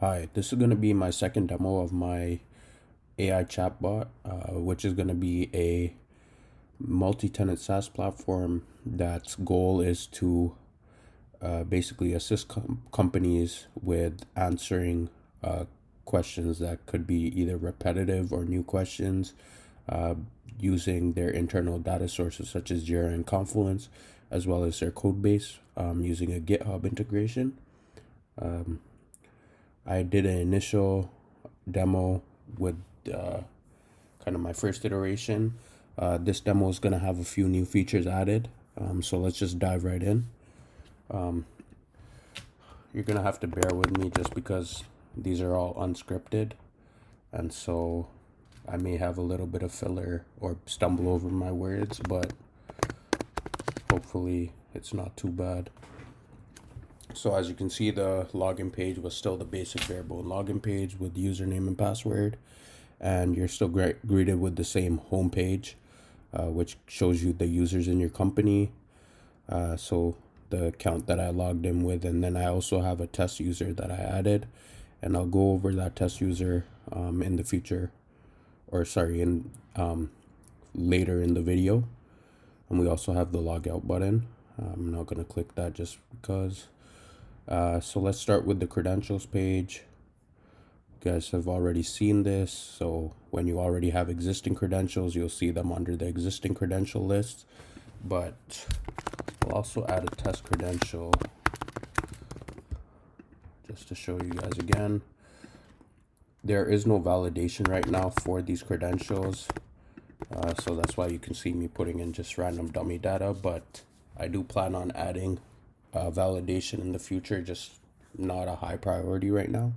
Hi, this is going to be my second demo of my AI chatbot, which is going to be a multi-tenant SaaS platform that's goal is to basically assist companies with answering questions that could be either repetitive or new questions uh, using their internal data sources such as Jira and Confluence, as well as their code base using a GitHub integration. I did an initial demo with uh, kind of my first iteration. This demo is going to have a few new features added. So let's just dive right in. You're going to have to bear with me just because these are all unscripted. And so I may have a little bit of filler or stumble over my words, but hopefully it's not too bad. So as you can see, the login page was still the basic variable login page with username and password. And you're still greeted with the same home page, which shows you the users in your company. So the account that I logged in with, and then I also have a test user that I added, and I'll go over that test user in the future, or sorry, in later in the video. And we also have the logout button. I'm not gonna click that just because. So let's start with the credentials page. You guys have already seen this, so when you already have existing credentials, you'll see them under the existing credential list. But I'll also add a test credential just to show you guys again. There is no validation right now for these credentials, so that's why you can see me putting in just random dummy data, but I do plan on adding validation in the future, just not a high priority right now.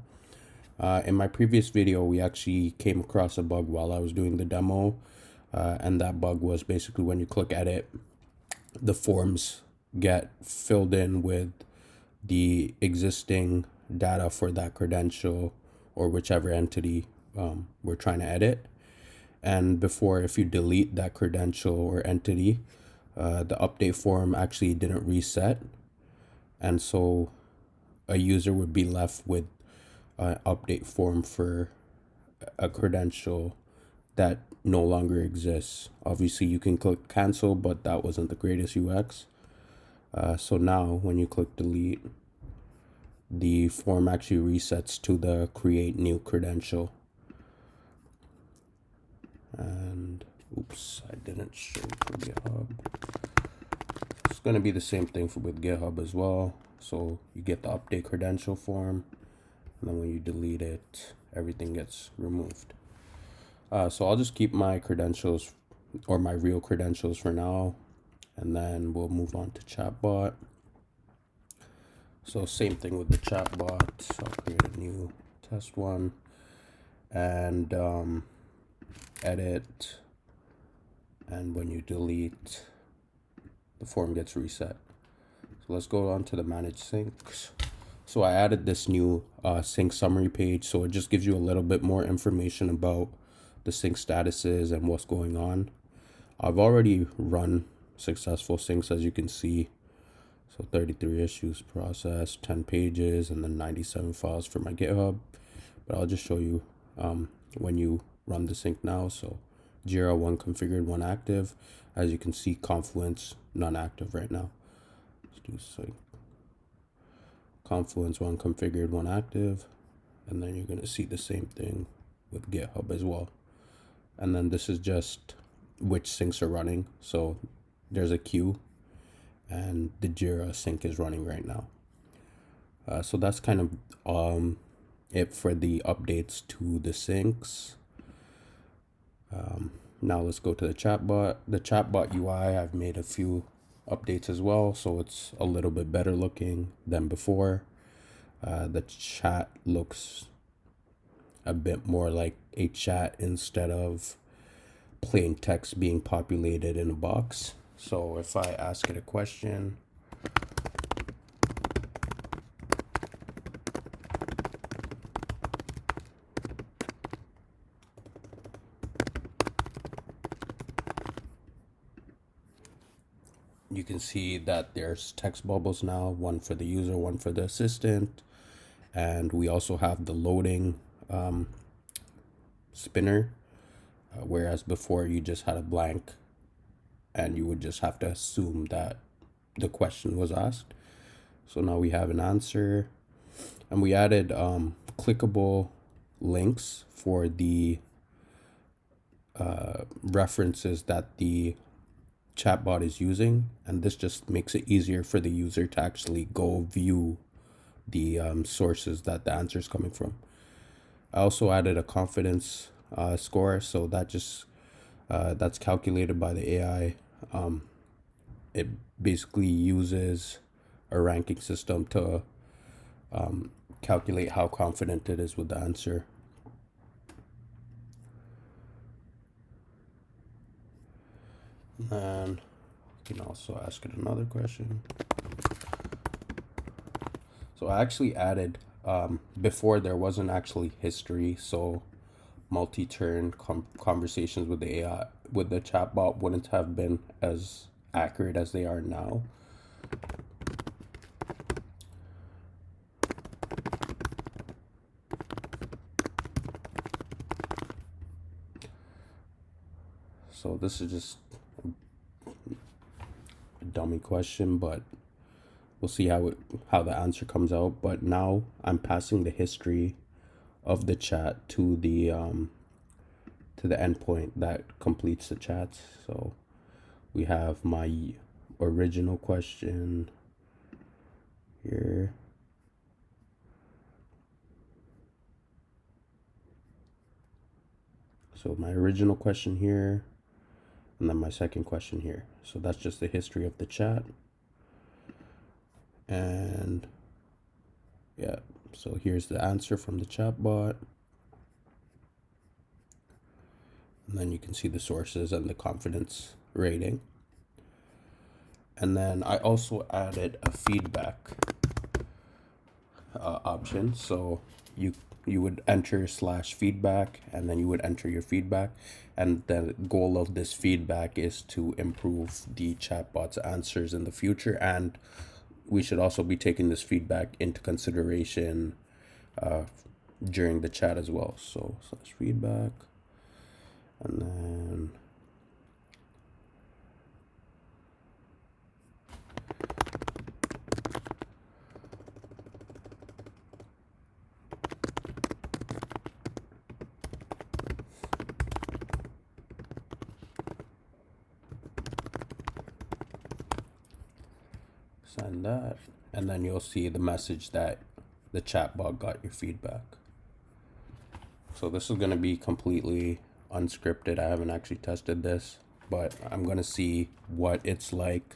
In my previous video, we actually came across a bug while I was doing the demo, and that bug was basically when you click edit, the forms get filled in with the existing data for that credential or whichever entity we're trying to edit. And before, if you delete that credential or entity, the update form actually didn't reset. And so a user would be left with an update form for a credential that no longer exists. Obviously, you can click cancel, but that wasn't the greatest UX. So now when you click delete, the form actually resets to the create new credential. And oops, I didn't show for GitHub. It's going to be the same thing with GitHub as well. So you get the update credential form, and then when you delete it, everything gets removed. So I'll just keep my credentials or my real credentials for now, and then we'll move on to Chatbot. So same thing with the Chatbot. I'll create a new test one and edit, and when you delete, the form gets reset. So let's go on to the manage syncs. So I added this new sync summary page, so it just gives you a little bit more information about the sync statuses and what's going on. I've already run successful syncs, as you can see. So 33 issues processed, 10 pages, and then 97 files for my GitHub. But I'll just show you when you run the sync now. So Jira 1 configured, 1 active. As you can see, Confluence none active right now. Let's do sync. Confluence 1 configured, 1 active. And then you're going to see the same thing with GitHub as well. And then this is just which syncs are running. So there's a queue, and the Jira sync is running right now. So that's kind of it for the updates to the syncs. Now let's go to the chatbot. The chatbot UI, I've made a few updates as well, so it's a little bit better looking than before. The chat looks a bit more like a chat instead of plain text being populated in a box. So if I ask it a question, you can see that there's text bubbles now, one for the user, one for the assistant. And we also have the loading spinner, whereas before you just had a blank and you would just have to assume that the question was asked. So now we have an answer, and we added clickable links for the references that the chatbot is using, and this just makes it easier for the user to actually go view the sources that the answer is coming from. I also added a confidence score, so that just that's calculated by the AI. It basically uses a ranking system to calculate how confident it is with the answer. And you can also ask it another question. So I actually added, before there wasn't actually history, so multi-turn conversations with the AI, with the chatbot, wouldn't have been as accurate as they are now. So this is just a dummy question, but we'll see how the answer comes out. But now I'm passing the history of the chat to the endpoint that completes the chats. So we have my original question here. So my original question here, and then my second question here. So that's just the history of the chat. And yeah, so here's the answer from the chatbot. And then you can see the sources and the confidence rating. And then I also added a feedback option. So you would enter /feedback, and then you would enter your feedback. And the goal of this feedback is to improve the chatbot's answers in the future. And we should also be taking this feedback into consideration during the chat as well. So /feedback, and then send that, and then you'll see the message that the chatbot got your feedback. So this is going to be completely unscripted. I haven't actually tested this, but I'm going to see what it's like.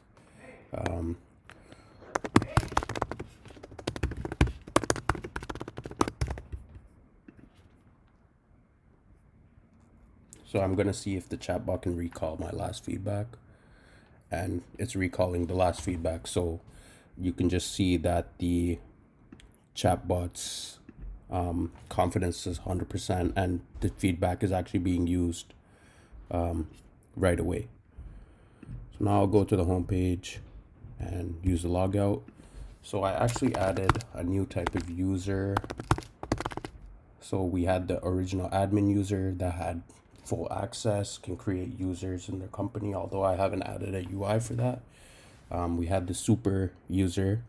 So I'm going to see if the chatbot can recall my last feedback, and it's recalling the last feedback. So you can just see that the chatbot's confidence is 100%, and the feedback is actually being used right away. So now I'll go to the home page and use the logout. So I actually added a new type of user. So we had the original admin user that had full access, can create users in their company, although I haven't added a UI for that. We had the super user,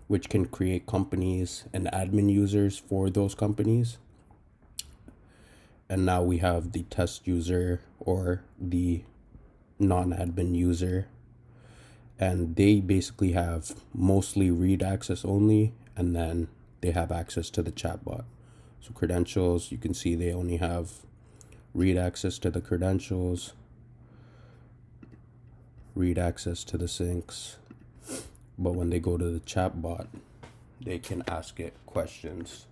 which can create companies and admin users for those companies. And now we have the test user, or the non-admin user. And they basically have mostly read access only, and then they have access to the chatbot. So credentials, you can see they only have read access to the credentials, read access to the syncs. But when they go to the chatbot, they can ask it questions.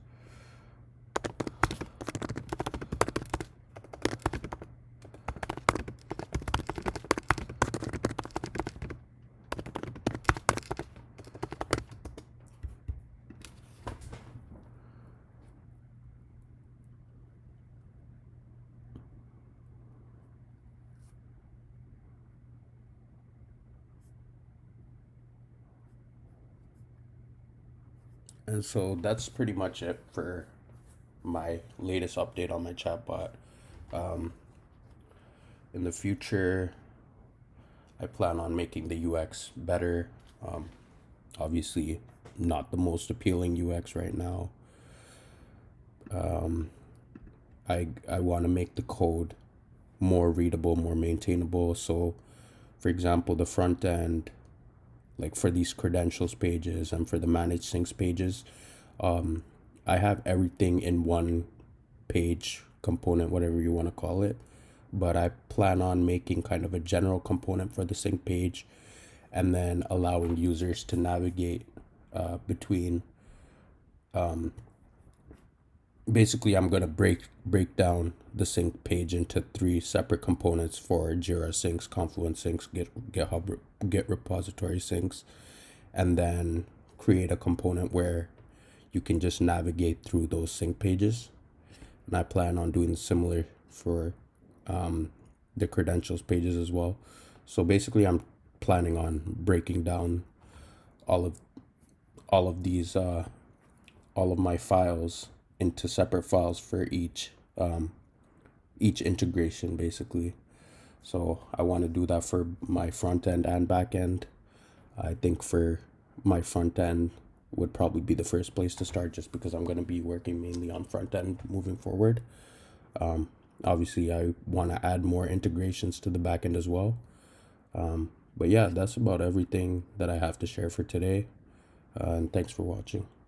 And so that's pretty much it for my latest update on my chatbot. In the future, I plan on making the UX better. Obviously, not the most appealing UX right now. I want to make the code more readable, more maintainable. So, for example, the front end, like for these credentials pages and for the managed syncs pages, I have everything in one page component, whatever you want to call it. But I plan on making kind of a general component for the sync page and then allowing users to navigate between. Basically, I'm gonna break down the sync page into three separate components for Jira syncs, Confluence syncs, GitHub Git repository syncs, and then create a component where you can just navigate through those sync pages. And I plan on doing similar for the credentials pages as well. So basically, I'm planning on breaking down all of all of these all of my files into separate files for each integration basically. So I want to do that for my front end and back end. I think for my front end would probably be the first place to start just because I'm going to be working mainly on front end moving forward. Obviously, I want to add more integrations to the back end as well. But yeah, that's about everything that I have to share for today. And thanks for watching.